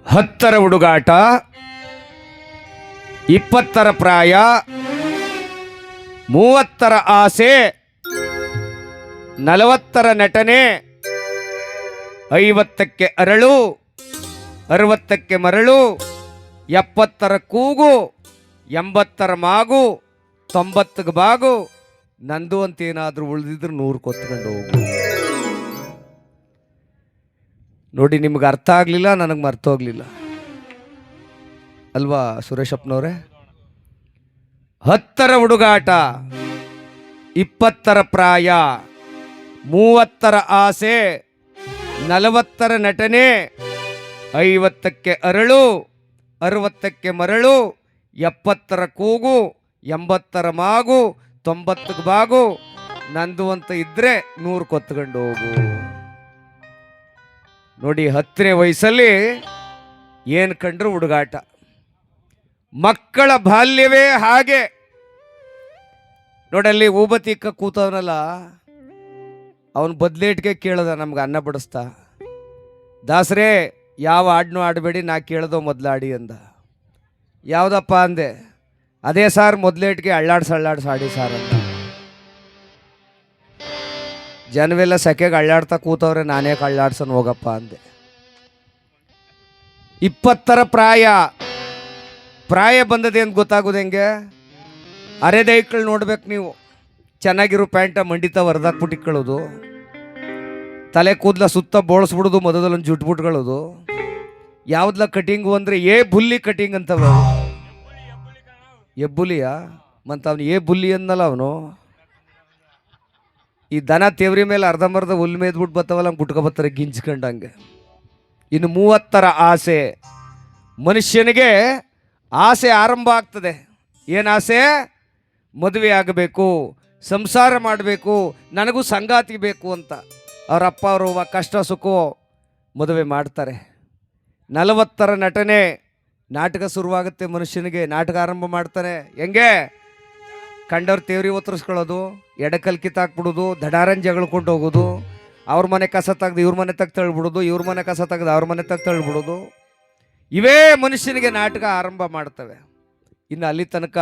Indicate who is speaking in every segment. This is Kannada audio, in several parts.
Speaker 1: 10ರ ಹುಡುಗಾಟ, 20ರ ಪ್ರಾಯ, 30ರ ಆಸೆ, 40ರ ನಟನೆ, 50ಕ್ಕೆ ಅರಳು, 60ಕ್ಕೆ ಮರಳು, 70ರ ಕೂಗು, 80ರ ಮಾಗು, 90ಗೆ ಬಾಗು, ನಂದು ಅಂತೇನಾದರೂ ಉಳಿದಿದ್ರೆ 100 ಕೊತ್ಕೊಂಡು ಹೋಗು. ನೋಡಿ, ನಿಮ್ಗೆ ಅರ್ಥ ಆಗಲಿಲ್ಲ, ನನಗೆ ಮರ್ತೋಗ್ಲಿಲ್ಲ ಅಲ್ವಾ ಸುರೇಶಪ್ಪನವ್ರೆ? 10ರ ಹುಡುಗಾಟ, 20ರ ಪ್ರಾಯ, 30ರ ಆಸೆ, 40ರ ನಟನೆ, 50ಕ್ಕೆ ಅರಳು, 60ಕ್ಕೆ ಮರಳು, 70ರ ಕೂಗು, 80ರ ಮಾಗು, 90ಗೆ ಬಾಗು, ನಂದು ಅಂತ ಇದ್ರೆ 100 ಕೊತ್ಕೊಂಡು ಹೋಗು. ನೋಡಿ, 10ನೇ ವಯಸ್ಸಲ್ಲಿ ಏನು ಕಂಡ್ರು ಹುಡುಗಾಟ. ಮಕ್ಕಳ ಬಾಲ್ಯವೇ ಹಾಗೆ. ನೋಡಲ್ಲಿ ಊಬತಿಕ್ಕ ಕೂತವನಲ್ಲ, ಅವನು ಬದ್ಲೇಟ್ಗೆ ಕೇಳ್ದ, ನಮ್ಗೆ ಅನ್ನ ಬಡಿಸ್ತಾ, ದಾಸರೇ ಯಾವ ಹಾಡನ್ನೂ ಆಡಬೇಡಿ, ನಾ ಕೇಳ್ದೋ ಮೊದಲಾಡಿ ಅಂದ. ಯಾವುದಪ್ಪ ಅಂದೆ. ಅದೇ ಸಾರ್ ಮೊದಲೇಟ್ಗೆ ಅಳ್ಳಾಡ್ಸ್ ಆಡಿ ಸಾರ್ ಅಂತ. ಜನವೆಲ್ಲ ಸೆಕೆಗೆ ಅಳ್ಳಾಡ್ತಾ ಕೂತವ್ರೆ, ನಾನೇ ಅಳ್ಳಾಡ್ಸನ್ ಹೋಗಪ್ಪ ಅಂದೆ. 20ರ ಪ್ರಾಯ ಬಂದದೆ ಅಂತ ಗೊತ್ತಾಗೋದು ಹೆಂಗೆ? ಅರೆದೈಗಳು ನೋಡ್ಬೇಕು ನೀವು. ಚೆನ್ನಾಗಿರೋ ಪ್ಯಾಂಟ ಮಂಡಿತ ಹೊರದಾಕ್ಬಿಟ್ಟಿಕ್ಕೊಳ್ಳೋದು, ತಲೆ ಕೂದಲ ಸುತ್ತ ಬೋಳಿಸ್ಬಿಡೋದು, ಮೊದಲೊಂದು ಜುಟ್ಬಿಟ್ಕೊಳ್ಳೋದು. ಯಾವ್ದಲ ಕಟಿಂಗು ಅಂದರೆ ಬುಲ್ಲಿ ಕಟಿಂಗ್ ಅಂತವ. ಎಬ್ಬುಲಿಯಾ? ಮತ್ತು ಅವನು ಬುಲ್ಲಿ ಅನ್ನಲ್ಲ ಅವನು. ಈ ದನ ತೇವ್ರಿ ಮೇಲೆ ಅರ್ಧಂಬರ್ಧ ಹುಲ್ಲು ಮೇದ್ಬಿಟ್ಟು ಬತ್ತವಲ್ಲ, ಹಂಗೆ ಬಿಟ್ಕೊಬತ್ತಾರೆ ಗಿಂಚ್ಕೊಂಡಂಗೆ. ಇನ್ನು 30ರ ಆಸೆ. ಮನುಷ್ಯನಿಗೆ ಆಸೆ ಆರಂಭ ಆಗ್ತದೆ. ಏನು ಆಸೆ? ಮದುವೆ ಆಗಬೇಕು, ಸಂಸಾರ ಮಾಡಬೇಕು, ನನಗೂ ಸಂಗಾತಿ ಬೇಕು ಅಂತ ಅವ್ರ ಅಪ್ಪ ಅವರು ಕಷ್ಟ ಸುಖ ಮದುವೆ ಮಾಡ್ತಾರೆ. 40ರ ನಟನೆ. ನಾಟಕ ಶುರುವಾಗುತ್ತೆ ಮನುಷ್ಯನಿಗೆ. ನಾಟಕ ಆರಂಭ ಮಾಡ್ತಾನೆ. ಹೆಂಗೆ? ಕಂಡವ್ರ ತೇವ್ರಿ ಒತ್ತರಿಸ್ಕೊಳ್ಳೋದು, ಎಡಕಲ್ ಕಿತ್ತಾಕ್ಬಿಡೋದು, ದಡಾರನ್ ಜಗಳ್ಕೊಂಡು ಹೋಗೋದು, ಅವ್ರ ಮನೆ ಕಸ ತೆಗ್ದು ಇವ್ರ ಮನೆ ತಗ ತಳ್ಬಿಡೋದು, ಇವ್ರ ಮನೆ ಕಸ ತೆಗ್ದು ಅವ್ರ ಮನೆ ತಗ ತಳ್ಬಿಡೋದು. ಇವೇ ಮನುಷ್ಯನಿಗೆ ನಾಟಕ ಆರಂಭ ಮಾಡ್ತವೆ. ಇನ್ನು ಅಲ್ಲಿ ತನಕ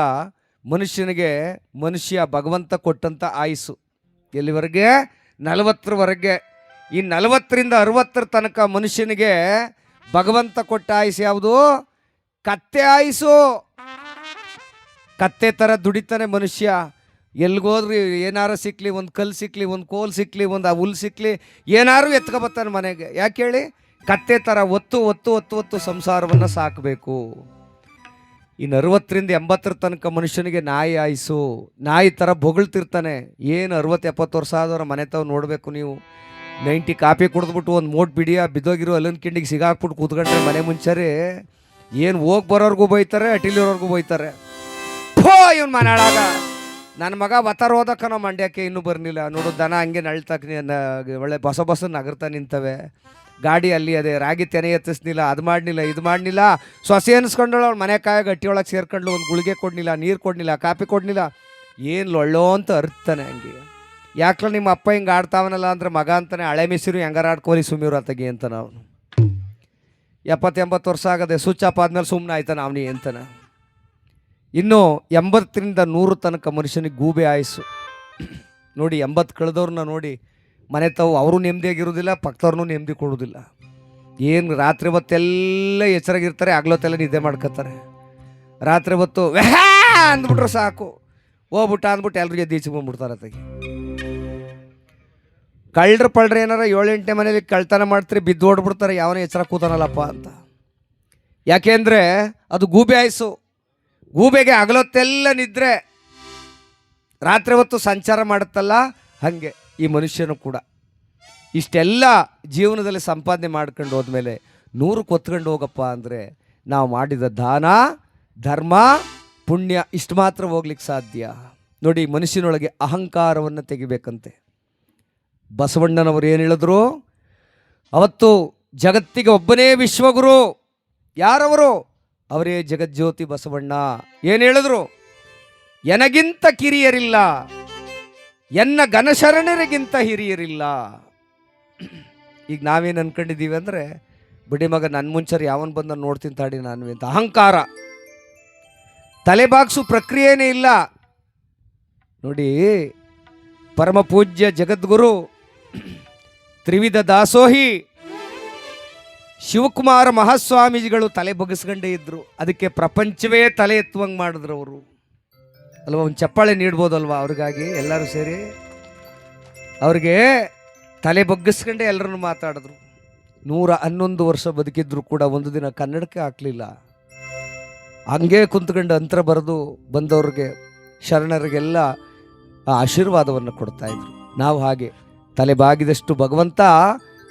Speaker 1: ಮನುಷ್ಯ ಭಗವಂತ ಕೊಟ್ಟಂಥ ಆಯುಸ್ಸು ಎಲ್ಲಿವರೆಗೆ? 40ರವರೆಗೆ. ಈ 40ರಿಂದ 60ರ ತನಕ ಮನುಷ್ಯನಿಗೆ ಭಗವಂತ ಕೊಟ್ಟ ಆಯುಸ್ಸು ಯಾವುದು? ಕತ್ತೆ ಆಯುಸ್ಸು. ಕತ್ತೆ ಥರ ದುಡಿತಾನೆ ಮನುಷ್ಯ. ಎಲ್ಗೋದ್ರಿ ಏನಾರು ಸಿಕ್ಕಲಿ, ಒಂದು ಕಲ್ಲು ಸಿಕ್ಕಲಿ, ಒಂದು ಕೋಲ್ ಸಿಕ್ಕಲಿ, ಒಂದು ಹುಲ್ಲು ಸಿಕ್ಕಲಿ, ಏನಾರು ಎತ್ಕೊಬತ್ತಾನೆ ಮನೆಗೆ. ಯಾಕೆ ಹೇಳಿ? ಕತ್ತೆ ಥರ ಒತ್ತು ಸಂಸಾರವನ್ನು ಸಾಕಬೇಕು. ಇನ್ನು 60ರಿಂದ 80ರ ತನಕ ಮನುಷ್ಯನಿಗೆ ನಾಯಿ ಆಯಿಸು. ನಾಯಿ ಥರ ಬೊಗಳ್ತಿರ್ತಾನೆ. ಏನು 60-70 ವರ್ಷ ಆದವ್ರ ಮನೆ ತಾವು ನೋಡಬೇಕು ನೀವು. 90 ಕಾಫಿ ಕುಡಿದ್ಬಿಟ್ಟು ಒಂದು ಮೋಟ್ ಬಿಡಿಯ ಬಿದ್ದೋಗಿರೋ ಅಲ್ಲನ್ ಕಿಂಡಿಗೆ ಸಿಗಾಕ್ಬಿಟ್ಟು ಕೂತ್ಕೊಂಡ್ರೆ ಮನೆ ಮುಂಚೆರೆ ಏನು ಹೋಗಿ ಬರೋರ್ಗೂ ಬೈತಾರೆ, ಅಟಿಲಿರೋರ್ಗೂ ಬೈತಾರೆ. ಇವನು ಮನಾಳಾಗ ನನ್ನ ಮಗ ವತಾರ ಹೋದಕ್ಕನೋ ಮಂಡ್ಯಕ್ಕೆ ಇನ್ನೂ ಬರಲಿಲ್ಲ ನೋಡು. ದನ ಹಂಗೆ ನಳ್ತಕ್ಕ ಒಳ್ಳೆ ಬಸ ನಗರ್ತಾ ನಿಂತವೆ. ಗಾಡಿ ಅಲ್ಲಿ ಅದೇ ರಾಗಿ ತೆನೆ ಎತ್ತಿಸ್ನಿಲ್ಲ, ಅದು ಮಾಡಲಿಲ್ಲ, ಇದು ಮಾಡಲಿಲ್ಲ. ಸೊಸೆ ಅನ್ಸ್ಕೊಂಡಳು ಅವ್ಳು ಮನೆ ಕಾಯ ಗಟ್ಟಿ ಒಳಗೆ ಸೇರ್ಕೊಂಡ್ಳು. ಒಂದು ಗುಳಿಗೆ ಕೊಡಲಿಲ್ಲ, ನೀರು ಕೊಡಲಿಲ್ಲ, ಕಾಫಿ ಕೊಡಲಿಲ್ಲ. ಏನು ಒಳ್ಳೋ ಅಂತ ಅರ್ತಾನೆ ಹಂಗೆ. ಯಾಕಲ ನಿಮ್ಮ ಅಪ್ಪ ಹಿಂಗೆ ಆಡ್ತಾವನಲ್ಲ ಅಂದರೆ ಮಗ ಅಂತಾನೆ ಹಳೆ ಮಿಸಿರು ಹೆಂಗಾರ ಆಡ್ಕೋಲಿ ಸುಮ್ಮಿರು ಅತ್ತಗೆ ಅಂತ. ನಾವು 70-80 ವರ್ಷ ಆಗದೆ ಸ್ವಿಚ್ ಆಫ್ ಆದ್ಮೇಲೆ ಸುಮ್ಮನೆ ಆಯ್ತಾನೆ ಅವನಿ ಅಂತಾನೆ. ಇನ್ನು 80ರಿಂದ 100 ತನಕ ಮನುಷ್ಯನಿಗೆ ಗೂಬೆ ಆಯಸ್ಸು. ನೋಡಿ, 80 ಕಳೆದವ್ರನ್ನ ನೋಡಿ, ಮನೆ ತಾವು ಅವರು ನೆಮ್ಮದಿಯಾಗಿರೋದಿಲ್ಲ, ಪಕ್ಕದವ್ರನ್ನೂ ನೆಮ್ಮದಿ ಕೊಡೋದಿಲ್ಲ. ಏನು ರಾತ್ರಿ ಹೊತ್ತೆಲ್ಲ ಎಚ್ಚರಾಗಿರ್ತಾರೆ, ಆಗ್ಲೊತ್ತೆಲ್ಲ ನಿದ್ದೆ ಮಾಡ್ಕೋತಾರೆ. ರಾತ್ರಿ ಹೊತ್ತು ಅಂದ್ಬಿಟ್ರೆ ಸಾಕು, ಹೋಗ್ಬಿಟ್ಟು ಅಂದ್ಬಿಟ್ಟು ಎಲ್ರಿಗೆ ಎದ್ದು ಬಂದ್ಬಿಡ್ತಾರೆ ಅತ್ತಾಗಿ. ಕಳ್ಳ್ರ ಏನಾರ 7-8 ಮನೇಲಿ ಕಳ್ತನ ಮಾಡ್ತಾರೆ, ಬಿದ್ದು ಓಡ್ಬಿಡ್ತಾರೆ, ಯಾವನೇ ಎಚ್ಚರ ಕೂತಾನಲ್ಲಪ್ಪ ಅಂತ. ಯಾಕೆಂದರೆ ಅದು ಗೂಬೆ ಆಯಸ್ಸು. ಗೂಬೆಗೆ ಹಗಲೊತ್ತೆಲ್ಲ ನಿದ್ರೆ, ರಾತ್ರಿ ಹೊತ್ತು ಸಂಚಾರ ಮಾಡುತ್ತಲ್ಲ, ಹಾಗೆ ಈ ಮನುಷ್ಯನು ಕೂಡ. ಇಷ್ಟೆಲ್ಲ ಜೀವನದಲ್ಲಿ ಸಂಪಾದನೆ ಮಾಡ್ಕೊಂಡು ಹೋದ್ಮೇಲೆ 100 ಕೊತ್ಕೊಂಡು ಹೋಗಪ್ಪ ಅಂದರೆ ನಾವು ಮಾಡಿದ ದಾನ, ಧರ್ಮ, ಪುಣ್ಯ ಇಷ್ಟು ಮಾತ್ರ ಹೋಗ್ಲಿಕ್ಕೆ ಸಾಧ್ಯ. ನೋಡಿ, ಮನುಷ್ಯನೊಳಗೆ ಅಹಂಕಾರವನ್ನು ತೆಗಿಬೇಕಂತೆ. ಬಸವಣ್ಣನವರು ಏನು ಹೇಳಿದ್ರು? ಅವತ್ತು ಜಗತ್ತಿಗೆ ಒಬ್ಬನೇ ವಿಶ್ವಗುರು. ಯಾರವರು? ಅವರೇ ಜಗಜ್ಯೋತಿ ಬಸವಣ್ಣ. ಏನು ಹೇಳಿದ್ರು? ಎನಗಿಂತ ಕಿರಿಯರಿಲ್ಲ, ಎನ್ನ ಘನಶರಣರಿಗಿಂತ ಹಿರಿಯರಿಲ್ಲ. ಈಗ ನಾವೇನು ಅನ್ಕೊಂಡಿದ್ದೀವಿ ಅಂದರೆ ಬಿಡಿ ಮಗ, ನನ್ನ ಮುಂಚರ್ ಯಾವನ್ ಬಂದ ನೋಡ್ತೀನಿ ತಾಡಿ ನಾನು ಅಂತ ಅಹಂಕಾರ. ತಲೆ ಬಾಗ್ಸು ಪ್ರಕ್ರಿಯೆನೇ ಇಲ್ಲ ನೋಡಿ. ಪರಮ ಪೂಜ್ಯ ಜಗದ್ಗುರು ತ್ರಿವಿಧ ದಾಸೋಹಿ ಶಿವಕುಮಾರ ಮಹಾಸ್ವಾಮೀಜಿಗಳು ತಲೆ ಬಗ್ಗಿಸ್ಕೊಂಡೇ ಇದ್ರು. ಅದಕ್ಕೆ ಪ್ರಪಂಚವೇ ತಲೆ ಎತ್ತುವಂಗೆ ಮಾಡಿದ್ರು ಅವರು ಅಲ್ವಾ. ಒಂದು ಚಪ್ಪಾಳೆ ನೀಡ್ಬೋದಲ್ವಾ ಅವ್ರಿಗಾಗಿ ಎಲ್ಲರೂ ಸೇರಿ. ಅವ್ರಿಗೆ ತಲೆ ಬಗ್ಗಿಸ್ಕೊಂಡೇ ಎಲ್ಲರನ್ನು ಮಾತಾಡಿದ್ರು. 111 ವರ್ಷ ಬದುಕಿದ್ರು ಕೂಡ ಒಂದು ದಿನ ಕನ್ನಡಕ್ಕೆ ಹಾಕಲಿಲ್ಲ. ಹಂಗೆ ಕುಂತ್ಕೊಂಡು ಅಂತರ ಬರೆದು ಬಂದವ್ರಿಗೆ ಶರಣರಿಗೆಲ್ಲ ಆ ಆಶೀರ್ವಾದವನ್ನು ಕೊಡ್ತಾ ಇದ್ರು. ನಾವು ಹಾಗೆ ತಲೆ ಬಾಗಿದಷ್ಟು ಭಗವಂತ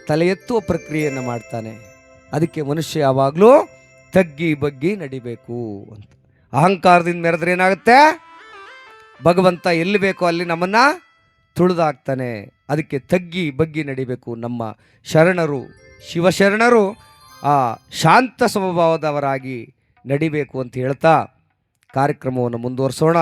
Speaker 1: ತಲೆ ಎತ್ತುವ ಪ್ರಕ್ರಿಯೆಯನ್ನು ಮಾಡ್ತಾನೆ. ಅದಕ್ಕೆ ಮನುಷ್ಯ ಯಾವಾಗಲೂ ತಗ್ಗಿ ಬಗ್ಗಿ ನಡಿಬೇಕು ಅಂತ. ಅಹಂಕಾರದಿಂದ ಮೆರೆದ್ರೆ ಏನಾಗುತ್ತೆ? ಭಗವಂತ ಎಲ್ಲಿ ಬೇಕೋ ಅಲ್ಲಿ ನಮ್ಮನ್ನು ತುಳಿದಾಕ್ತಾನೆ. ಅದಕ್ಕೆ ತಗ್ಗಿ ಬಗ್ಗಿ ನಡಿಬೇಕು. ನಮ್ಮ ಶರಣರು, ಶಿವಶರಣರು ಆ ಶಾಂತ ಸ್ವಭಾವದವರಾಗಿ ನಡಿಬೇಕು ಅಂತ ಹೇಳ್ತಾ ಕಾರ್ಯಕ್ರಮವನ್ನು ಮುಂದುವರಿಸೋಣ.